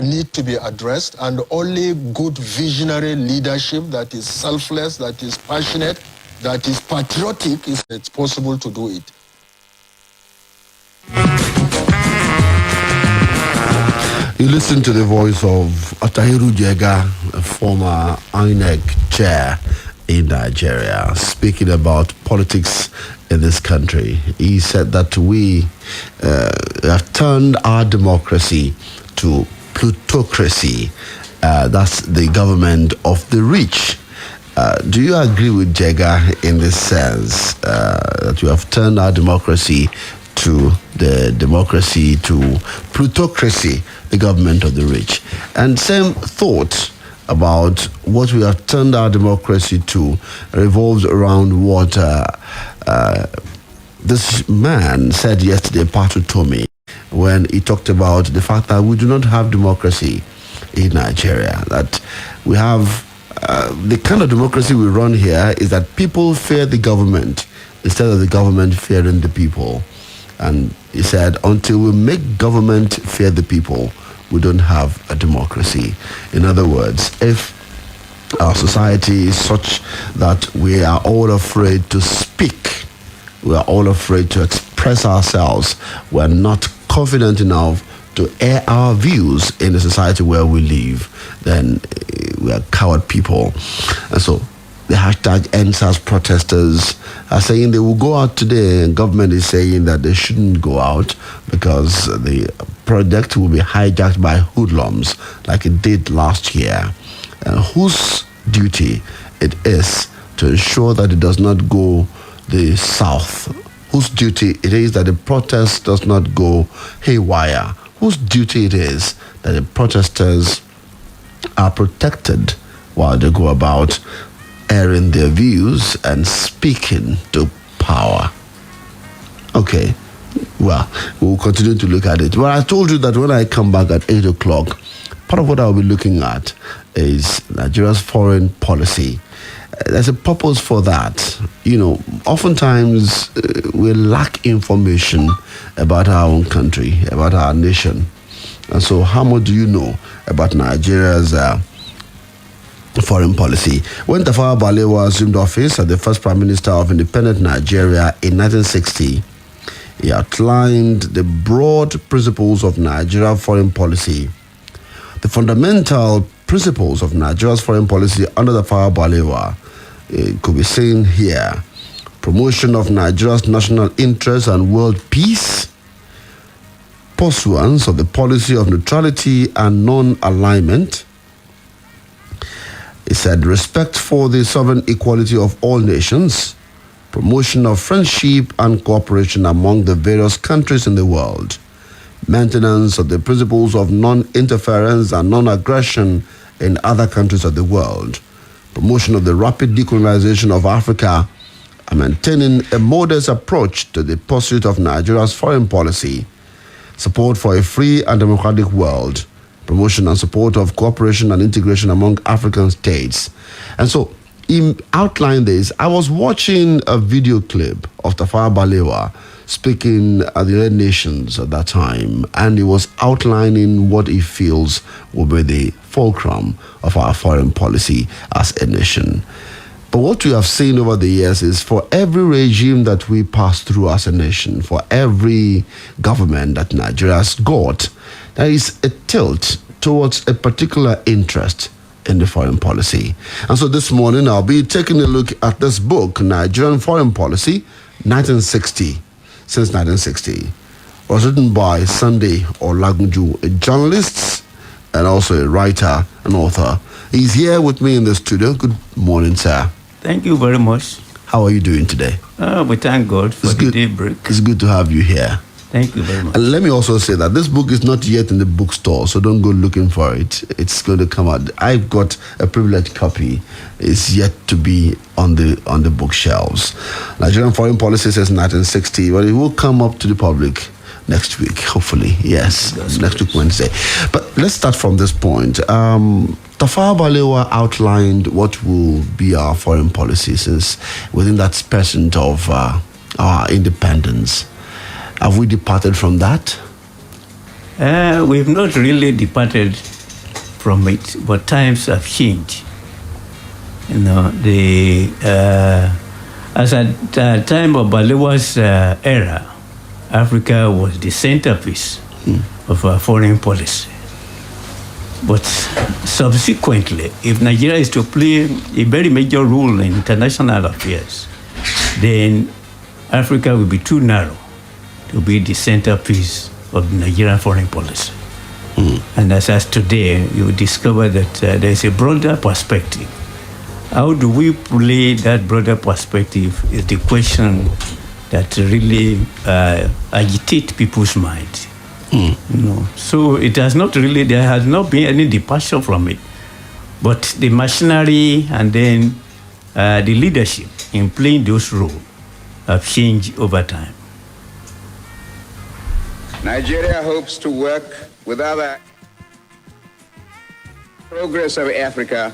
need to be addressed, and only good visionary leadership that is selfless, that is passionate, that is patriotic, it's possible to do it. You listen to the voice of Atahiru Jega, a former INEC chair in Nigeria, speaking about politics in this country. He said that we have turned our democracy to plutocracy. That's the government of the rich. Do you agree with Jega in this sense, that you have turned our democracy to the democracy to plutocracy, the government of the rich? And same thought about what we have turned our democracy to revolves around what this man said yesterday, Patu Tomi, when he talked about the fact that we do not have democracy in Nigeria, that we have the kind of democracy we run here is that people fear the government instead of the government fearing the people. And he said, until we make government fear the people, we don't have a democracy. In other words, if our society is such that we are all afraid to speak, we are all afraid to express ourselves, we're not confident enough to air our views in the society where we live, then we are coward people. And so the hashtag NSAS protesters are saying they will go out today, and government is saying that they shouldn't go out because the project will be hijacked by hoodlums like it did last year. And whose duty it is to ensure that it does not go the south? Whose duty it is that the protest does not go haywire? Whose duty it is that the protesters are protected while they go about airing their views and speaking to power? Okay, well, we'll continue to look at it. Well, I told you that when I come back at 8 o'clock, part of what I'll be looking at is Nigeria's foreign policy. There's a purpose for that. You know, oftentimes we lack information about our own country, about our nation. And so how much do you know about Nigeria's foreign policy? When Tafawa Balewa assumed office as the first prime minister of independent Nigeria in 1960, he outlined the broad principles of Nigeria's foreign policy. The fundamental principles of Nigeria's foreign policy under Tafawa Balewa could be seen here: promotion of Nigeria's national interests and world peace, pursuance of the policy of neutrality and non-alignment. He said respect for the sovereign equality of all nations, promotion of friendship and cooperation among the various countries in the world, maintenance of the principles of non-interference and non-aggression in other countries of the world, promotion of the rapid decolonization of Africa, and maintaining a modest approach to the pursuit of Nigeria's foreign policy, support for a free and democratic world, promotion and support of cooperation and integration among African states. And so, in outlining this, I was watching a video clip of Tafawa Balewa speaking at the United Nations at that time, and he was outlining what he feels will be the fulcrum of our foreign policy as a nation. But what we have seen over the years is for every regime that we pass through as a nation, for every government that Nigeria has got, there is a tilt towards a particular interest in the foreign policy. And so this morning I'll be taking a look at this book, Nigerian Foreign Policy, 1960. Since 1960. It was written by Sunday Olagunju, a journalist and also a writer and author. He's here with me in the studio. Good morning, sir. Thank you very much. How are you doing today? We thank God for the daybreak. It's good to have you here. Thank you very much. And let me also say that this book is not yet in the bookstore, so don't go looking for it. It's going to come out. I've got a privileged copy. It's yet to be on the bookshelves. Nigerian Foreign Policy says 1960, but it will come up to the public next week, hopefully. Yes, next week, Wednesday. But let's start from this point. Tafawa Balewa outlined what will be our foreign policy since within that percent of our independence. Have we departed from that? We've not really departed from it, but times have changed. You know, as at the time of Balewa's era, Africa was the centerpiece of our foreign policy. But subsequently, if Nigeria is to play a very major role in international affairs, then Africa will be too narrow to be the centerpiece of Nigerian foreign policy. And as today, you discover that there is a broader perspective. How do we play that broader perspective is the question that really agitates people's minds. You know, so it has not really, there has not been any departure from it. But the machinery and then the leadership in playing those roles have changed over time. Nigeria hopes to work with other progress of Africa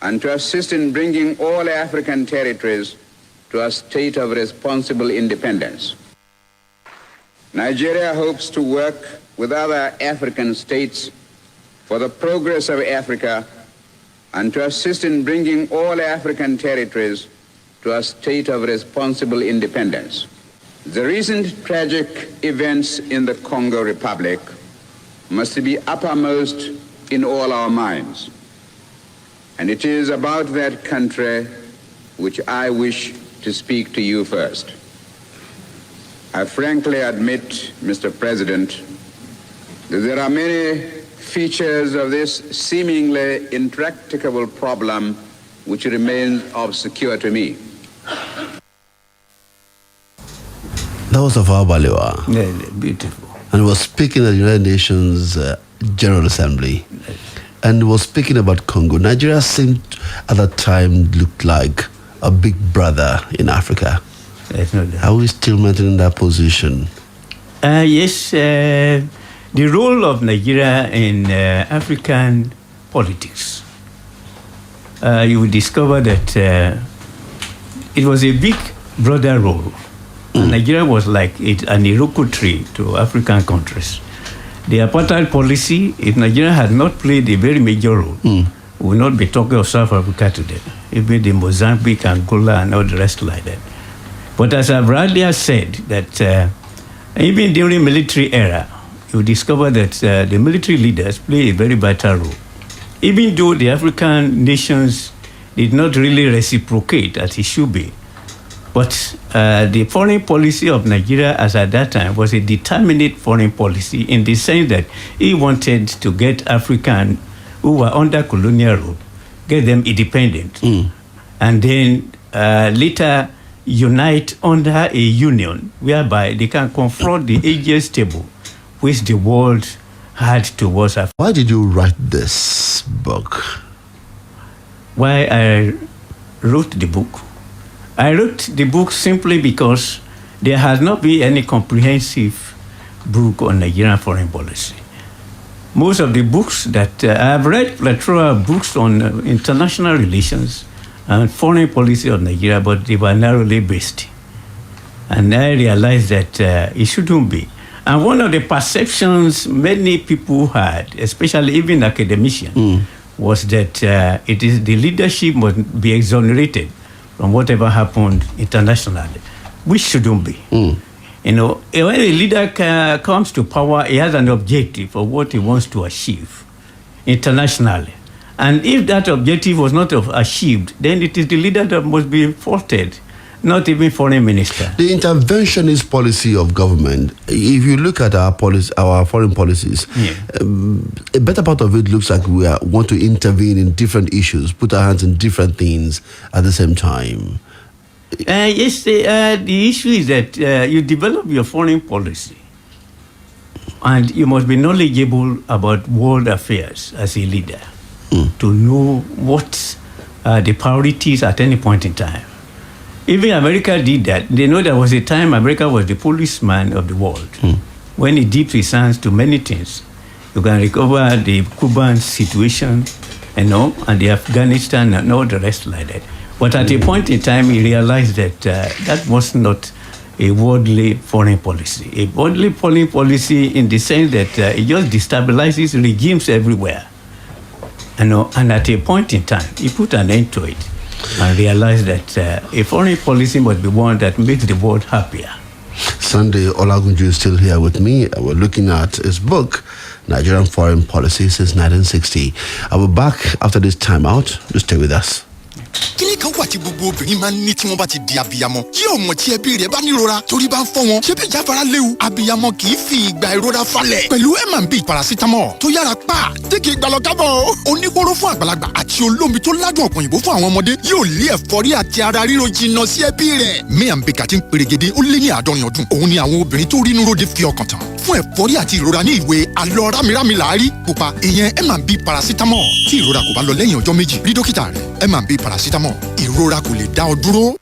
and to assist in bringing all African territories to a state of responsible independence. Nigeria hopes to work with other African states for the progress of Africa and to assist in bringing all African territories to a state of responsible independence. The recent tragic events in the Congo Republic must be uppermost in all our minds. And it is about that country which I wish to speak to you first. I frankly admit, Mr. President, that there are many features of this seemingly intractable problem which remain obscure to me. That was Tafawa Balewa. Yeah, beautiful. And he was speaking at the United Nations General Assembly. And he was speaking about Congo. Nigeria seemed at that time looked like a big brother in Africa. Are we still maintaining that position? Yes, the role of Nigeria in African politics. You will discover that it was a big brother role. And Nigeria was like an Iroko tree to African countries. The apartheid policy, if Nigeria had not played a very major role, we would not be talking of South Africa today. Even the Mozambique, Angola, and all the rest like that. But as I've earlier said, that even during military era, you discover that the military leaders play a very vital role. Even though the African nations did not really reciprocate as it should be, but the foreign policy of Nigeria as at that time was a determinate foreign policy in the sense that he wanted to get African who were under colonial rule, get them independent, and then later unite under a union whereby they can confront the ages table which the world had towards Africa. Why did you write this book? Why I wrote the book? I wrote the book simply because there has not been any comprehensive book on Nigerian foreign policy. Most of the books that I've read, plethora of books on international relations and foreign policy of Nigeria, but they were narrowly based. And I realized that it shouldn't be. And one of the perceptions many people had, especially even academicians, was that it is the leadership must be exonerated from whatever happened internationally, which shouldn't be. You know, when a leader comes to power, he has an objective of what he wants to achieve internationally. And if that objective was not achieved, then it is the leader that must be faulted, not even foreign minister. The interventionist policy of government, if you look at our foreign policies, a better part of it looks like we want to intervene in different issues, put our hands in different things at the same time. Yes, the issue is that you develop your foreign policy and you must be knowledgeable about world affairs as a leader to know what are the priorities at any point in time. Even America did that. They know there was a time America was the policeman of the world. When he dipped his hands to many things, you can recover the Cuban situation, and the Afghanistan and all the rest like that. But at a point in time, he realized that that was not a worldly foreign policy. A worldly foreign policy in the sense that it just destabilizes regimes everywhere. And at a point in time, he put an end to it and realized that a foreign policy must be one that makes the world happier. Sunday Olagunju is still here with me. We're looking at his book, Nigerian Foreign Policy Since 1960. I'll be back after this time out. Just stay with us. kíní kan wà tí gbogbo obìnrin máa ń ní tí wọ́n bá ti di abiyamọ yóò mọ̀ tí ẹbí rẹ̀ bá nírora torí bá ń fọ́ wọn ṣé bí ìjáfara léwu abiyamọ kì í fi ìgbà ìrora falẹ̀ pẹ̀lú M&B paracetamol tó yára pa tí kì í gbà lọ kábọ̀ oníkóró fún àgbàlagbà àti olómi tó ládùn ọ̀pọ̀ òyìnbó fún àwọn ọmọdé yóò lé ẹ̀fọ́rí àti ara ríro jìnnà sí ẹbí rẹ̀ M&B kàti ń perégedé ó lé ní 70 ọdún òun ni àwọn obìnrin tó rínú ròde fi ọkàn tán fún ẹ̀fọ́rí àti ìrora ní ìwé alọ́ rámírámí làárí pupa ìyẹn M&B paracetamol tí ìrora kò bá lọ lẹ́yìn ọjọ́ méjì rí dókítà rẹ̀ M&B paracetamol ìrora kò lè dá ọ dúró.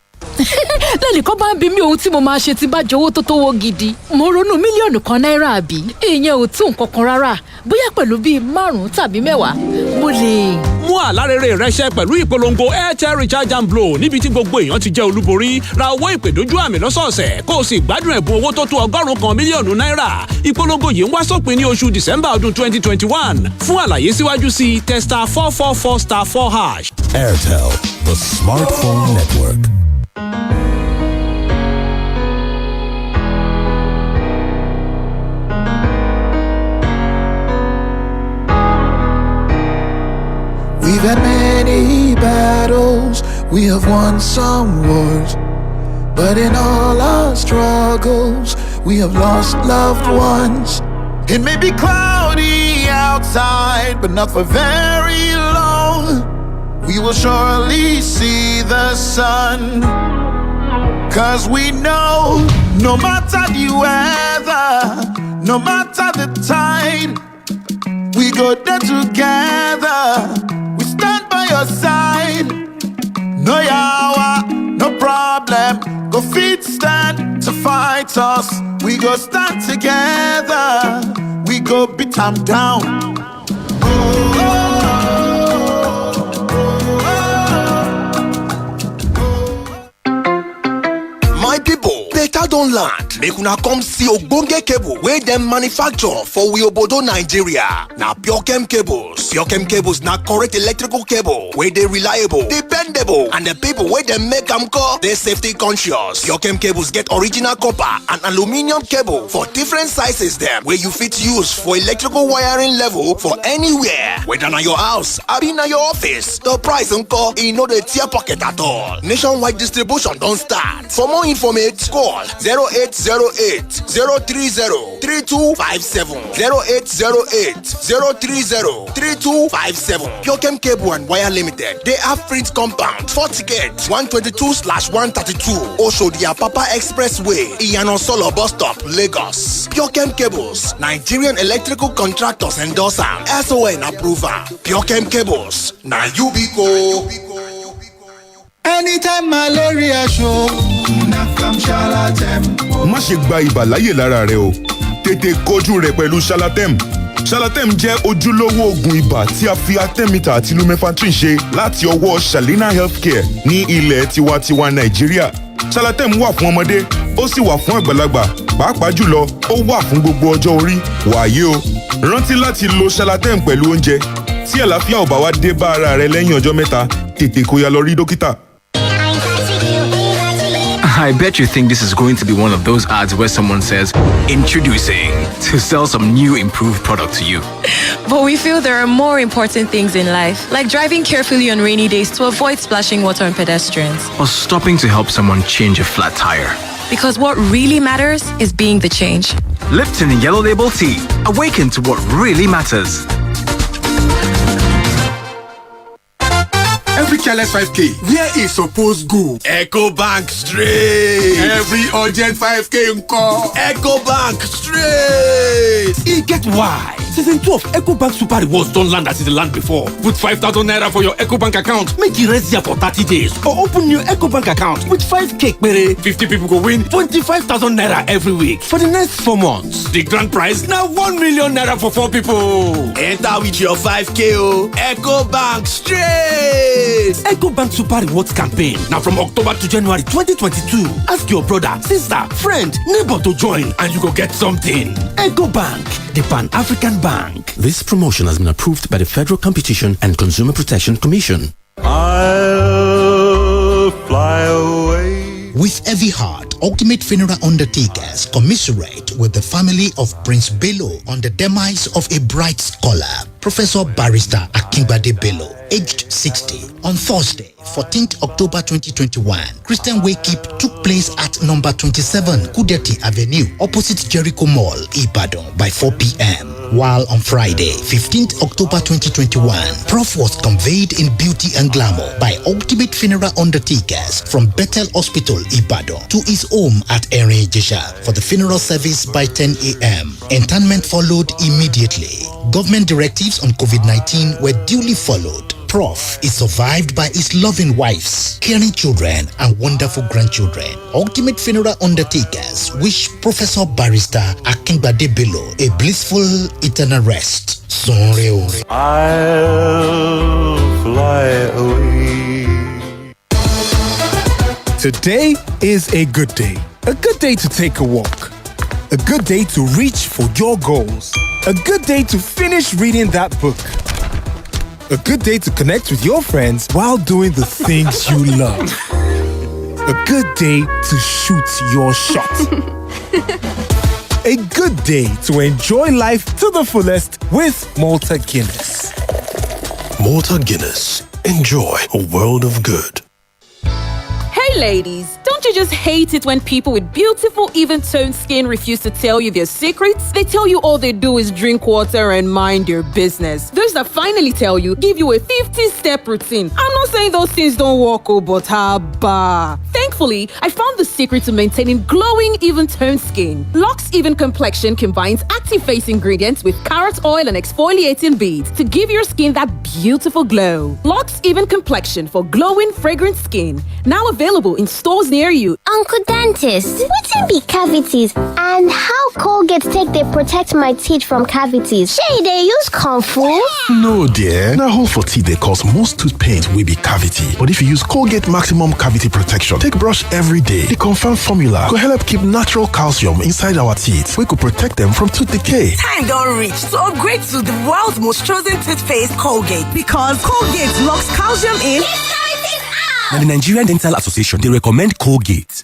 lẹ́nìkan bá ń bi mí ohun tí mo máa ṣe tí bá jowó tó tówó gidi mo ronú mílíọ̀nù kan náírà àbí ìyẹn ò tó nǹkan kan rárá bóyá pẹ̀lú bíi 5 tàbí 10 mo lè. mú àlárere rẹ ṣẹ pẹ̀lú ìpolongo airtel recharge and blow níbi tí gbogbo èèyàn ti jẹ́ olúborí ra owó ìpè dójú àmì lọ́sọ̀ọ̀sẹ̀ kó o sì gbádùn ẹ̀bùn owó tó tó 100 mílíọ̀nù náírà ìpolongo yìí ń wá sópin ní oṣù december ọdún 2021 fún àlàyé síwájú sí testa 444*4#. Airtel, the smartphone network. We've had many battles, we have won some wars, but in all our struggles, we have lost loved ones. It may be cloudy outside, but not for very long. We will surely see the sun, 'cause we know no matter the weather, no matter the tide, we go there together. We stand by your side. No yawa, no problem. Go fit stand to fight us. We go stand together. We go beat them down. My people, better don land. Make una come see ogbonge cable wey dem manufacture for we obodo Nigeria. Na PureChem cables. PureChem cables na correct electrical cable wey dey reliable, dependable, and the people wey dem make am call dey safety conscious. PureChem cables get original copper and aluminium cable for different sizes dem wey you fit use for electrical wiring level for anywhere. Whether na your house, abi na your office, the price nko e no dey tear pocket at all. Nationwide distribution don start. For more information, call 0808 030 3257 0808 030 3257. PureChem Cable and Wire Limited. They have Fritz Compound, 4 tickets, 122/132, Oshodi Apapa Expressway, Iyano Solo Bus Stop, Lagos. PureChem Cables, Nigerian Electrical Contractors endorser, SON approver. PureChem Cables, na Yubico. Anytime malaria show, Nakam Shalatem. Má ṣe gba ibà láyè lára rẹ o. Tètè kojú rẹ̀ pẹ̀lú Shalatem. Shalatem jẹ́ ojúlówó oògùn ibà tí a fi artemita àti lumefantrine ṣe láti ọwọ́ Shalina Healthcare ní ilẹ̀ tiwantiwa Nàìjíríà. Shalatem wà fún ọmọdé, ó sì wà fún àgbàlagbà. Pàápàá jùlọ, ó wà fún gbogbo ọjọ́ orí. Wàyé o, rántí láti lo Shalatem pẹ̀lú oúnjẹ. Tí àlàáfíà ò bá wá dé bá ara rẹ lẹ́yìn ọjọ́ mẹ́ta, tètè kó ya lọ rí dókítà. I bet you think this is going to be one of those ads where someone says, introducing, to sell some new improved product to you. But we feel there are more important things in life, like driving carefully on rainy days to avoid splashing water on pedestrians. Or stopping to help someone change a flat tire. Because what really matters is being the change. Lipton Yellow Label Tea. Awaken to what really matters. Every careless 5K, where is supposed go? Echo Bank straight. Every urgent 5K nko. Echo Bank straight. E get why. Season 12 EcoBank Super Rewards don't land as it land before. Put 5,000 naira for your EcoBank account. Make it rest there for 30 days. Or open your EcoBank account with 5K. 50 people go win 25,000 naira every week for the next 4 months. The grand prize now 1 million naira for 4 people. Enter with your 5K. EcoBank straight. EcoBank Super Rewards campaign. Now from October to January 2022. Ask your brother, sister, friend, neighbor to join and you go get something. EcoBank, the Pan-African Bank. This promotion has been approved by the Federal Competition and Consumer Protection Commission. I'll fly away. With heavy heart, Ultimate Funeral Undertakers commiserate with the family of Prince Bello on the demise of a bright scholar, Professor Barrister Akingbade Bello, aged 60. On Thursday, 14th October 2021, Christian Wakekeep took place at number 27 Kudeti Avenue, opposite Jericho Mall, Ibadan, by 4 p.m. While on Friday, 15th October 2021, Prof was conveyed in beauty and glamour by Ultimate Funeral Undertakers from Bethel Hospital, Ibadan, to his home at Erin Jesha for the funeral service by 10 a.m. Interment followed immediately. Government directives on COVID-19 were duly followed. Prof is survived by his loving wives, caring children, and wonderful grandchildren. Ultimate Funeral Undertakers wish Professor Barrister Akingbade Bello a blissful eternal rest. Sonreo. I'll fly away. Today is a good day. A good day to take a walk. A good day to reach for your goals. A good day to finish reading that book. A good day to connect with your friends while doing the things you love. A good day to shoot your shot. A good day to enjoy life to the fullest with Malta Guinness. Malta Guinness. Enjoy a world of good. Hey ladies, don't you just hate it when people with beautiful, even-toned skin refuse to tell you their secrets? They tell you all they do is drink water and mind their business. Those that finally tell you give you a 50-step routine. I'm not saying those things don't work, but haba. Thankfully, I found the secret to maintaining glowing, even-toned skin. Lux Even Complexion combines active face ingredients with carrot oil and exfoliating beads to give your skin that beautiful glow. Lux Even Complexion for glowing, fragrant skin. Now available in stores near you. Uncle Dentist, wetin be cavities and how Colgate take dey protect my teeth from cavities? Shey dey use comfort? No dear, na hole for teeth dey cause most tooth pain wey be cavity. But if you use Colgate Maximum Cavity Protection take brush every day, the confirmed formula go help keep natural calcium inside our teeth wey go protect them from tooth decay. Time don reach to upgrade to the world's most chosen toothpaste, Colgate, because Colgate locks calcium in. And the Nigerian Dental Association, they recommend Colgate.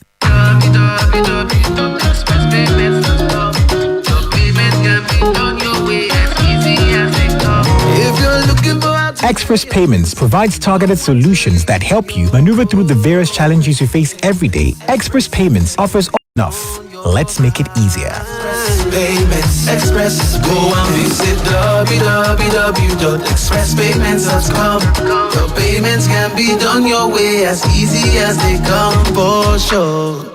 Express Payments provides targeted solutions that help you maneuver through the various challenges you face every day. Express Payments offers enough. Let's make it easier. Payments Express. Go and visit www.expresspayments.com. Your payments can be done your way as easy as they come, for sure.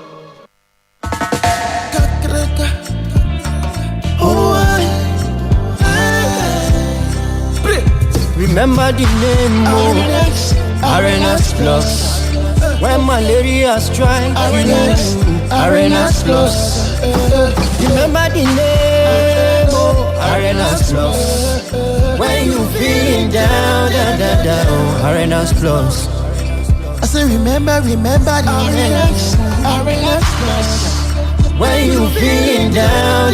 Remember the name, Arenas Plus. When malaria strikes, Arenas Plus. Remember the name, Arenas Plus. When you feeling down, Arenas Plus. I say remember the Arenas Plus. When you feeling down,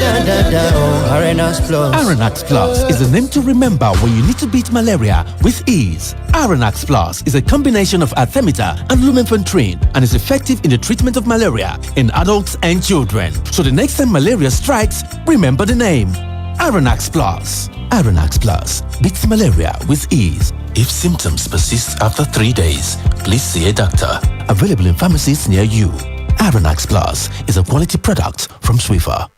Arenas Plus. Arenax Plus is the name to remember when you need to beat malaria with ease. Arenax Plus is a combination of artemether and lumefantrine and is effective in the treatment of malaria in adults and children. So the next time malaria strikes, remember the name. Arenax Plus. Arenax Plus beats malaria with ease. If symptoms persist after 3 days, please see a doctor. Available in pharmacies near you. Arenax Plus is a quality product from Swiffer.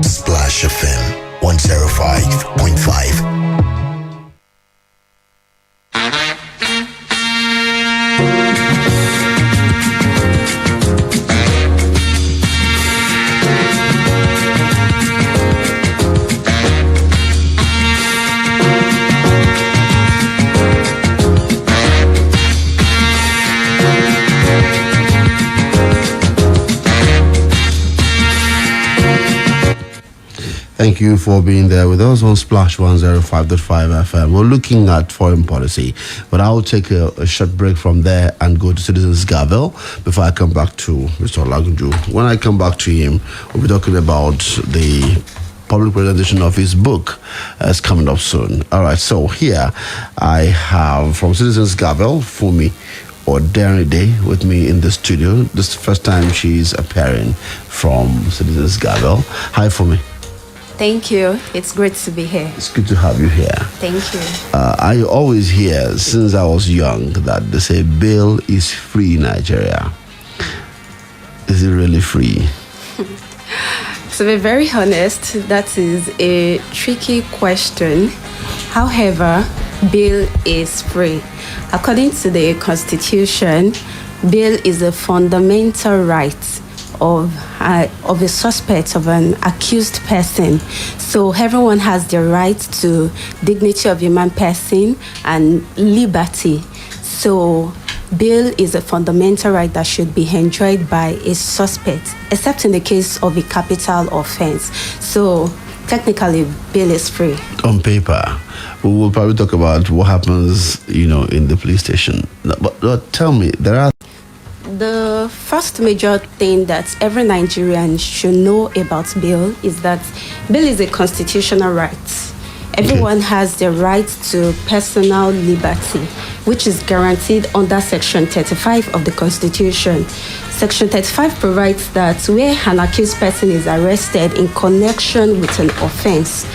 Splash FM 105.5. Thank you for being there with us on Splash 105.5 FM. We're looking at foreign policy, but I'll take a short break from there and go to Citizens Gavel before I come back to Mr. Olagunju. When I come back to him, we'll be talking about the public presentation of his book is coming up soon. All right, so here I have from Citizens Gavel, Fumi Oderide with me in the studio. This is the first time she's appearing from Citizens Gavel. Hi, Fumi. Thank you. It's great to be here. It's good to have you here. Thank you. I always hear, since I was young, that they say bail is free in Nigeria. Is it really free? To be very honest, that is a tricky question. However, bail is free. According to the Constitution, bail is a fundamental right of a suspect, of an accused person. So everyone has the right to dignity of human person and liberty. So bail is a fundamental right that should be enjoyed by a suspect, except in the case of a capital offense. So technically, bail is free. On paper, we will probably talk about what happens, in the police station. But tell me, the first major thing that every Nigerian should know about bail is that bail is a constitutional right. Everyone has the right to personal liberty, which is guaranteed under Section 35 of the Constitution. Section 35 provides that where an accused person is arrested in connection with an offense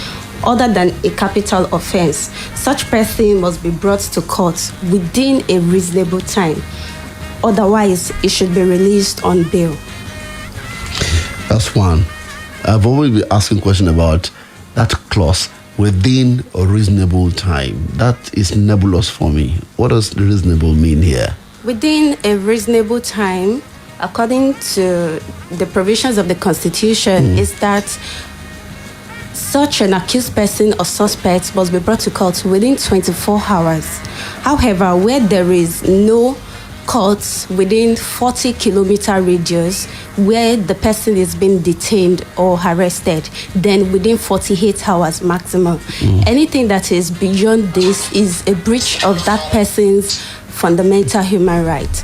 other than a capital offense, such person must be brought to court within a reasonable time. Otherwise, it should be released on bail. That's one. I've always been asking questions about that clause, within a reasonable time. That is nebulous for me. What does reasonable mean here? Within a reasonable time, according to the provisions of the Constitution, is that such an accused person or suspect must be brought to court within 24 hours. However, where there is no courts within 40-kilometer radius where the person is being detained or arrested, then within 48 hours maximum. Anything that is beyond this is a breach of that person's fundamental human right.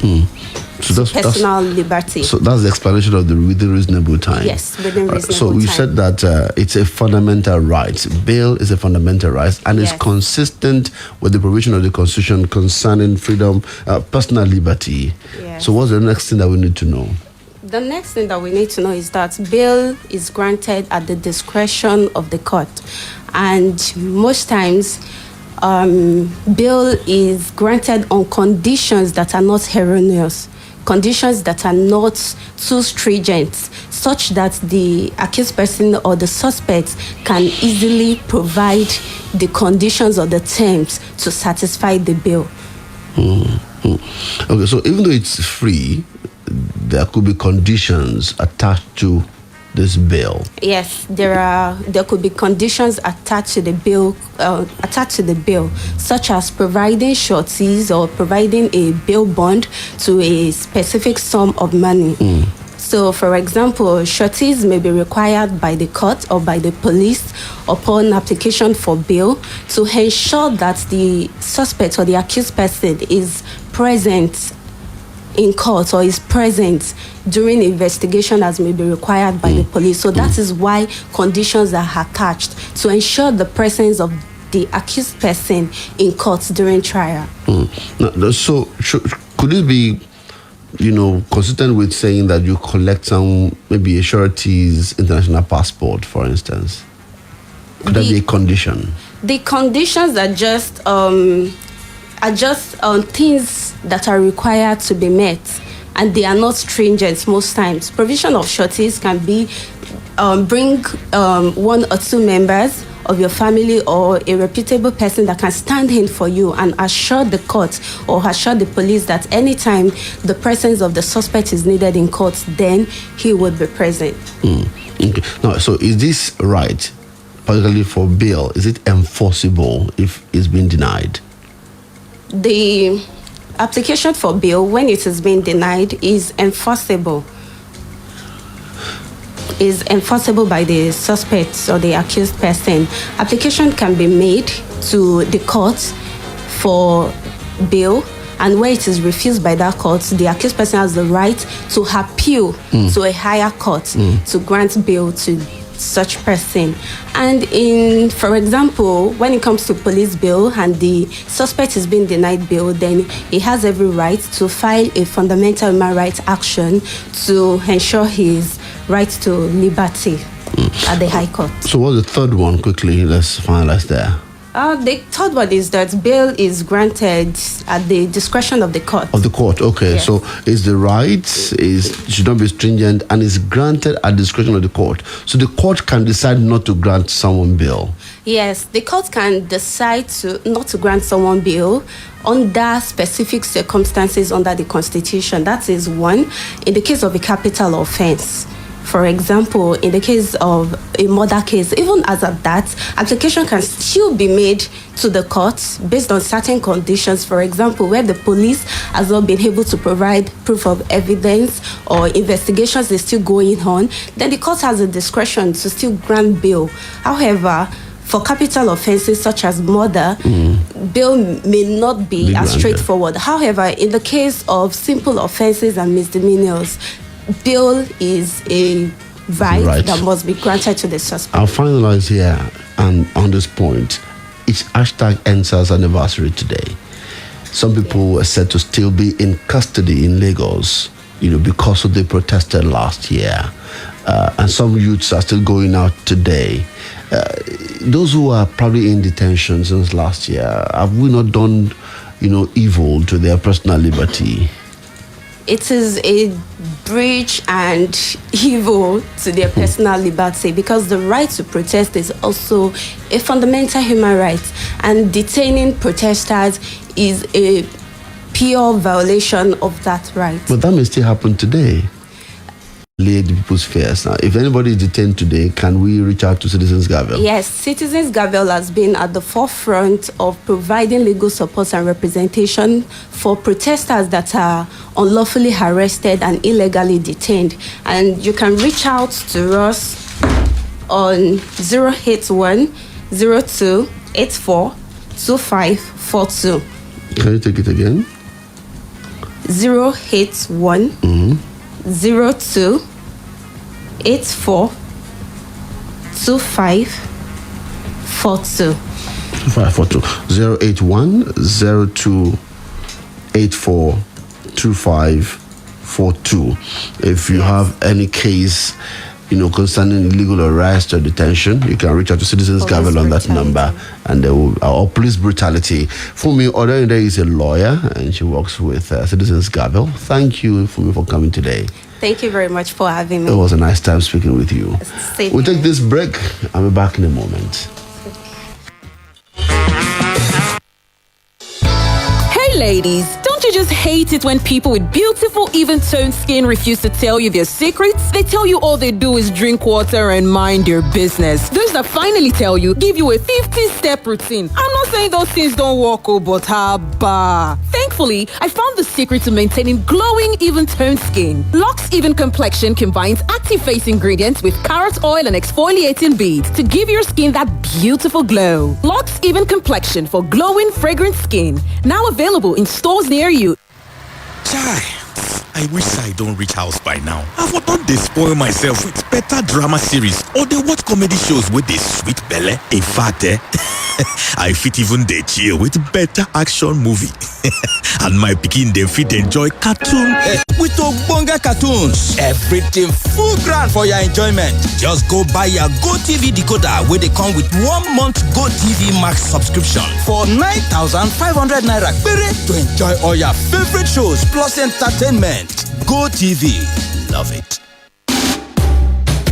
So that's personal liberty. So that's the explanation of the within reasonable time. Yes, within reasonable time. So you said that it's a fundamental right. Bail is a fundamental right and is consistent with the provision of the Constitution concerning freedom, personal liberty. Yes. So what's the next thing that we need to know? The next thing that we need to know is that bail is granted at the discretion of the court. And most times, bail is granted on conditions that are not erroneous, conditions that are not too stringent, such that the accused person or the suspect can easily provide the conditions or the terms to satisfy the bail. Okay, so even though it's free, there could be conditions attached to this bail. Yes, there could be conditions attached to the bail, such as providing sureties or providing a bail bond to a specific sum of money. So, for example, sureties may be required by the court or by the police upon application for bail to ensure that the suspect or the accused person is present in court or is present during investigation as may be required by the police. So that is why conditions are attached to ensure the presence of the accused person in court during trial. So could it be, consistent with saying that you collect some, maybe a surety's international passport, for instance? Could that be a condition? The conditions are just things that are required to be met, and they are not stringent most times. Provision of sureties can be bring one or two members of your family or a reputable person that can stand in for you and assure the court or assure the police that anytime the presence of the suspect is needed in court, then he would be present. Okay. Now, so is this right, particularly for bail, is it enforceable if it's been denied? The application for bail, when it is being denied, is enforceable. is enforceable by the suspect or the accused person, application can be made to the court for bail, and where it is refused by that court, the accused person has the right to appeal to a higher court to grant bail to such person. And for example, when it comes to police bail and the suspect is being denied bail, then he has every right to file a fundamental human rights action to ensure his right to liberty at the High Court. So what's the third one? Quickly, let's finalize there. The third one is that bail is granted at the discretion of the court. Of the court, okay. Yes. So is the right should not be stringent and is granted at discretion of the court. So the court can decide not to grant someone bail. Yes, the court can decide not to grant someone bail under specific circumstances under the Constitution. That is one. In the case of a capital offense. For example, in the case of a murder case, even as of that, application can still be made to the court based on certain conditions. For example, where the police has not been able to provide proof of evidence or investigations is still going on, then the court has the discretion to still grant bail. However, for capital offenses such as murder, bail may not be as straightforward. However, in the case of simple offenses and misdemeanors, bail is a right that must be granted to the suspect. I'll finalize here and on this point. It's hashtag NSAS anniversary today. Some people are said to still be in custody in Lagos, because of the protested last year. And some youths are still going out today. Those who are probably in detention since last year, have we not done, evil to their personal liberty? It is a breach and evil to their personal liberty, because the right to protest is also a fundamental human right, and detaining protesters is a pure violation of that right. But that may still happen today. Lay the people's fears. Now, if anybody is detained today, can we reach out to Citizens Gavel? Yes, Citizens Gavel has been at the forefront of providing legal support and representation for protesters that are unlawfully arrested and illegally detained. And you can reach out to us on 081 02 84 2542. Can you take it again? 081 02 84 2542. 081 02 84 2542. If you have any case, concerning illegal arrest or detention, you can reach out to Citizens Gavel on that number, and they will, or police brutality. Fumi Odayinde is a lawyer and she works with Citizens Gavel. Thank you, Fumi, for coming today. Thank you very much for having me. It was a nice time speaking with you. We'll take this break. I'll be back in a moment. Hey ladies, don't you just hate it when people with beautiful, even-toned skin refuse to tell you their secrets? They tell you all they do is drink water and mind their business. Those that finally tell you, give you a 50-step routine. I'm not saying those things don't work, but haba. Thankfully, I found the secret to maintaining glowing, even-toned skin. Lux Even Complexion combines active face ingredients with carrot oil and exfoliating beads to give your skin that beautiful glow. Lux Even Complexion for glowing, fragrant skin. Now available in stores near you. Chai, I wish I don't reach house by now. I for don dey spoil myself with better drama series or dey watch comedy shows with dey sweet belle. In fact, I fit even dey chill with better action movie. And my pikin dem fit enjoy cartoon with ogbonge cartoons. Everything full ground for your enjoyment. Just go buy your GoTV decoder wey dey come with 1 month GoTV Max subscription for 9,500 naira pere to enjoy all your favorite shows plus entertainment. GoTV, love it.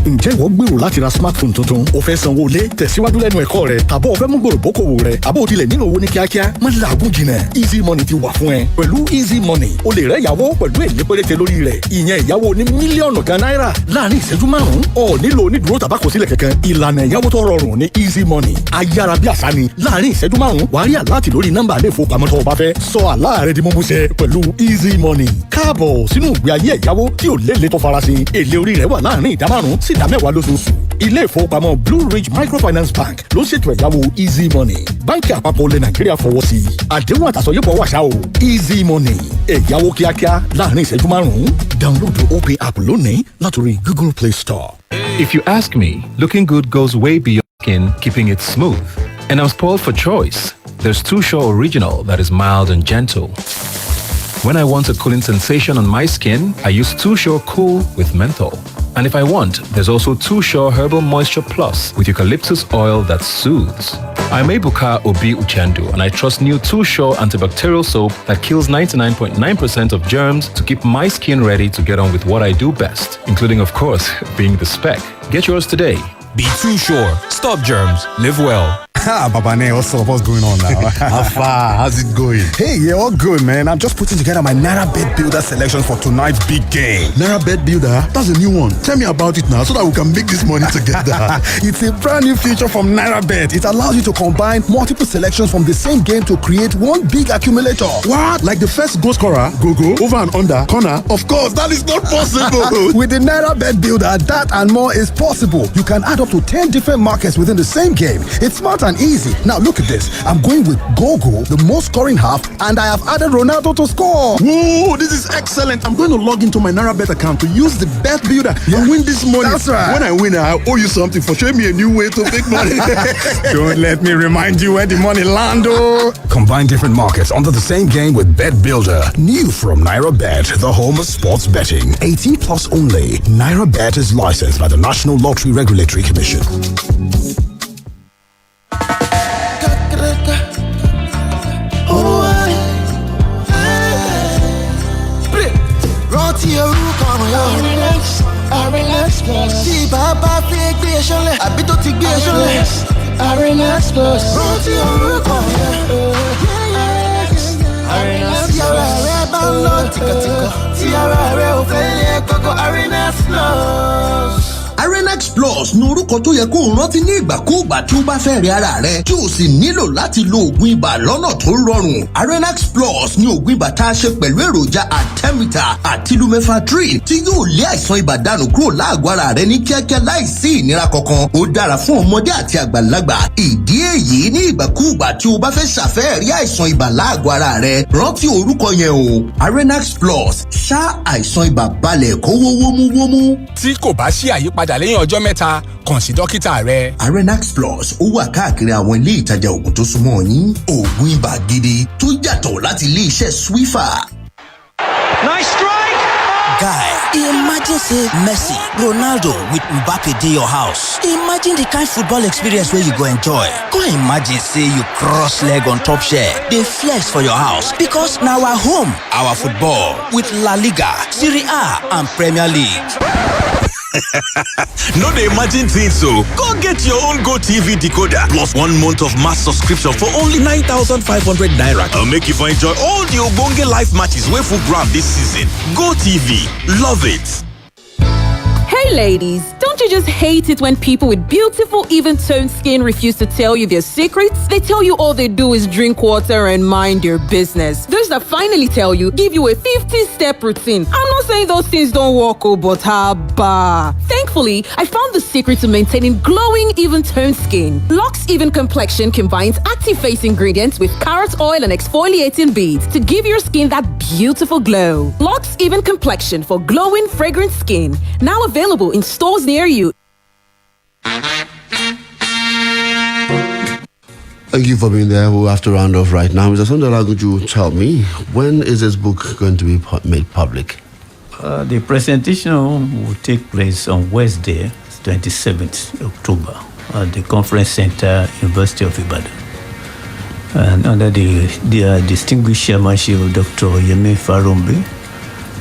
Ǹjẹ́ ìwọ gbèrò láti ra smartphone tuntun? O fẹ́ sanwó ilé, tẹ̀síwájú lẹ́nu ẹ̀kọ́ rẹ, tàbí o fẹ́ mú gbòòrò bókòwò rẹ, àbó tilẹ̀ nílò owó ní kíákíá? Má làágùn jìnà, Easy Money ti wà fún ẹ. Pẹ̀lú Easy Money, o lè rẹ́ ìyàwó pẹ̀lú èlé péréte lórí rẹ̀. Ìyẹn ìyàwó ní mílíọ̀nù kan náírà láàrin ìṣẹ́jú 5. O nílò onídùúró tàbákọsílẹ̀ kankan. Ìlànà ìyàwó tó rọrùn ní Easy Money. Ayára bí àṣá ni, láàrin ìṣẹ́jú 5, wàá rí àláàtì lórí nọ́mbà ilé ìfowópamọ́ tó o bá fẹ́. Sọ àlá rẹ di mímúṣẹ pẹ̀lú Easy Money. Káàbọ̀ sínú ìgbé ayé ìyàwó tí ò lélẹ̀ tó farasin. Èlé orí rẹ̀ wà láàrin ìdá 5 sí ìdá mẹ́wàá lóṣooṣù. Ilé ìfowópamọ́ Blue Ridge Microfinance Bank ló ṣètò ẹ̀yáwó Easy Money. Báńkì àpapọ̀ ilẹ̀ Nàìjíríà fọwọ́ sí i. Àdéhùn àtàsọyépọ̀ wà ṣá o. Easy Money. Ẹ̀yáwó kíákíá láàrin ìṣẹ́jú 5. Download the OPay app lónìí látòrí Google Play Store. If you ask me, looking good goes way beyond skin, keeping it smooth. And I'm spoiled for choice. There's Too Sure Original that is mild and gentle. When I want a cooling sensation on my skin, I use Too Sure Cool with menthol. And if I want, there's also Too Sure Herbal Moisture Plus with eucalyptus oil that soothes. I'm Ebuka Obi Uchendu, and I trust new Too Sure antibacterial soap that kills 99.9% of germs to keep my skin ready to get on with what I do best, including, of course, being the spec. Get yours today. Be Too Sure. Stop germs. Live well. Baba Ne, what's up? What's going on now? How far? How's it going? Hey, yeah, all good, man. I'm just putting together my Naira Bet Builder selection for tonight's big game. Naira Bet Builder? That's a new one. Tell me about it now so that we can make this money together. It's a brand new feature from Naira Bet. It allows you to combine multiple selections from the same game to create one big accumulator. What? Like the first goal scorer, go, over and under, corner? Of course, that is not possible. With the Naira Bet Builder, that and more is possible. You can add up to 10 different markets within the same game. It's smart and easy. Now look at this. I'm going with Gogo, the most scoring half, and I have added Ronaldo to score. Whoa, this is excellent. I'm going to log into my NairaBet account to use the bet builder and win this money. That's right. When I win, I owe you something for showing me a new way to make money. Don't let me remind you where the money lando. Combine different markets under the same game with Bet Builder. New from NairaBet, the home of sports betting. 18 plus only. NairaBet is licensed by the National Lottery Regulatory Commission. Rántí orúkọ ọ̀rọ̀ Arenax Plus. Tí bàbá fi gbé e ṣọlẹ̀, àbí tó ti gbé e ṣọlẹ̀. Arenax Plus. Rántí orúkọ Arenax Plus. Tí ara rẹ̀ bá ń lọ tìkọ̀tìkọ̀, tí ara rẹ̀ ò fẹ́ lé kókó Arenax Plus. Arenax Plus ní orúkọ tó yẹ kó o rántí ní ìgbàkúùgbà tí ó bá fẹ́ rí ara rẹ tí o sì nílò láti lo oògùn ibà lọ́nà tó rọrùn. Arenax Plus ní oògùn ibà tá a ṣe pẹ̀lú èròjà artemether àti lumefantrine tí yóò lé àìsàn ibà dànù kúrò láàgọ́ ara rẹ ní kíákíá láìsí ìnira kankan. Ó dára fún ọmọdé àti àgbàlagbà. Ìdí èyí ní ìgbàkúùgbà tí o bá fẹ́ ṣàfẹ́rí àìsàn ibà láàgọ́ ara rẹ rántí orúkọ yẹn o. Arenax Plus ṣá àìsàn ibà balẹ̀ kó wómúwómú. Tí kò bá ṣí àyípadà lẹ́yìn ọjọ́ mẹ́ta, kàn sí dókítà rẹ. Arenax Plus ó wà káàkiri àwọn ilé ìtajà oògùn tó súnmọ́ yín. Oògùn ibà gidi tó yàtọ̀ láti ilé iṣẹ́ Swiffer. Nice strike! Guy, imagine say Messi, Ronaldo with Mbappe dey your house. Imagine the kind football experience wey you go enjoy. Go imagine say you cross leg on top chair, dey flex for your house because na our home, our football with La Liga, Serie A and Premier League. No dey imagine things so. Go get your own GoTV decoder plus 1 month of mass subscription for only 9,500 naira. I'll make you for enjoy all the ogbonge live matches wey full ground this season. GoTV, love it. Hey ladies, don't you just hate it when people with beautiful, even-toned skin refuse to tell you their secrets? They tell you all they do is drink water and mind their business. Those that finally tell you, give you a 50-step routine. I'm not saying those things don't work, but haba. Thankfully, I found the secret to maintaining glowing, even-toned skin. Lux Even Complexion combines active face ingredients with carrot oil and exfoliating beads to give your skin that beautiful glow. Lux Even Complexion for glowing, fragrant skin. Now available in stores near you. Thank you for being there. We'll have to round off right now. Mr. Sundarak, could you tell me, when is this book going to be made public? The presentation will take place on Wednesday, 27th October, at the Conference Center, University of Ibadan. And under the distinguished chairmanship of Dr. Yemi Farumbi,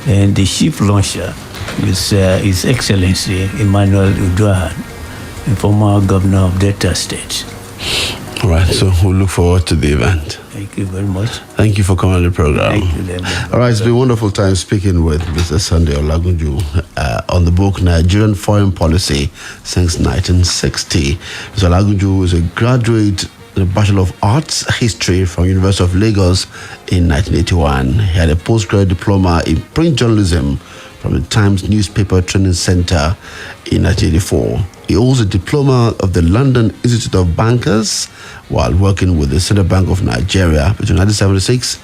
and the chief launcher is His Excellency Emmanuel Uduahan, the former governor of Delta State. All right, so we'll look forward to the event. Thank you very much. Thank you for coming on the program. Thank you very much. All right, it's been a wonderful time speaking with Mr. Sunday Olagunju on the book Nigerian Foreign Policy Since 1960. Mr. Olagunju is a graduate in the Bachelor of Arts History from University of Lagos in 1981. He had a postgraduate diploma in print journalism from the Times Newspaper Training Center in 1984. He holds a diploma of the London Institute of Bankers while working with the Central Bank of Nigeria between 1976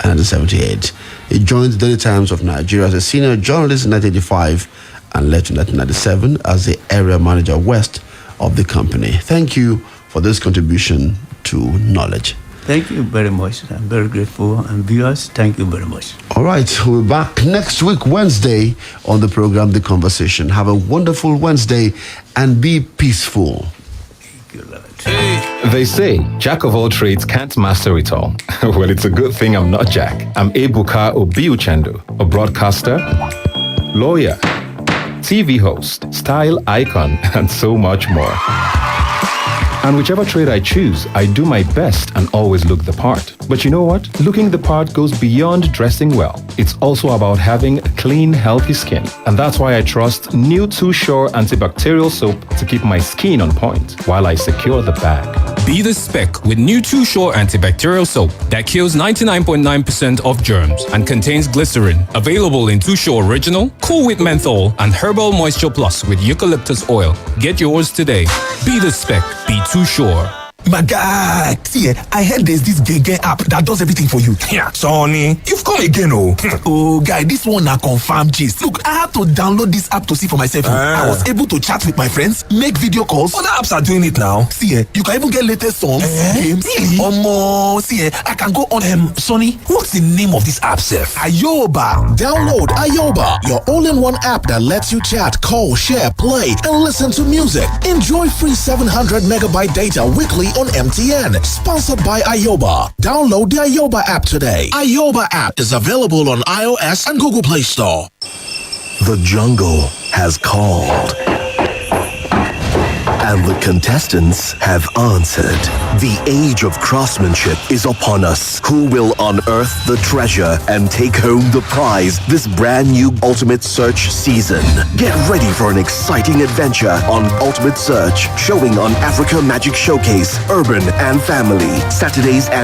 and 1978. He joined the Daily Times of Nigeria as a senior journalist in 1985 and left in 1997 as the area manager west of the company. Thank you for this contribution to knowledge. Thank you very much. I'm very grateful. And viewers, thank you very much. All right, we'll be back next week, Wednesday, on the program, The Conversation. Have a wonderful Wednesday and be peaceful. They say, Jack of all trades can't master it all. Well, it's a good thing I'm not Jack. I'm Ebuka Obiuchendu, a broadcaster, lawyer, TV host, style icon, and so much more. And whichever trade I choose, I do my best and always look the part. But you know what? Looking the part goes beyond dressing well. It's also about having a clean, healthy skin. And that's why I trust new Too Sure antibacterial soap to keep my skin on point while I secure the bag. Be the spec with new Too Sure antibacterial soap that kills 99.9% of germs and contains glycerin. Available in Too Sure Original, Cool with Menthol, and Herbal Moisture Plus with eucalyptus oil. Get yours today. Be the spec. Be Too Sure. My guy, see, I heard there's this Gege app that does everything for you. Yeah, Sonny, you've come again, oh. Oh, guy, this one na confirm gist. Look, I had to download this app to see for myself. I was able to chat with my friends, make video calls. Other apps are doing it now. See, you can even get latest songs, games. Really? See, I can go on. Sonny, what's the name of this app, Seth? Ayoba. Download Ayoba, your all-in-one app that lets you chat, call, share, play, and listen to music. Enjoy free 700 megabyte data weekly on MTN. Sponsored by Ayoba. Download the Ayoba app today. Ayoba app is available on iOS and Google Play Store. The jungle has called. And the contestants have answered. The age of craftsmanship is upon us. Who will unearth the treasure and take home the prize this brand new Ultimate Search season? Get ready for an exciting adventure on Ultimate Search, showing on Africa Magic Showcase, Urban and Family, Saturdays and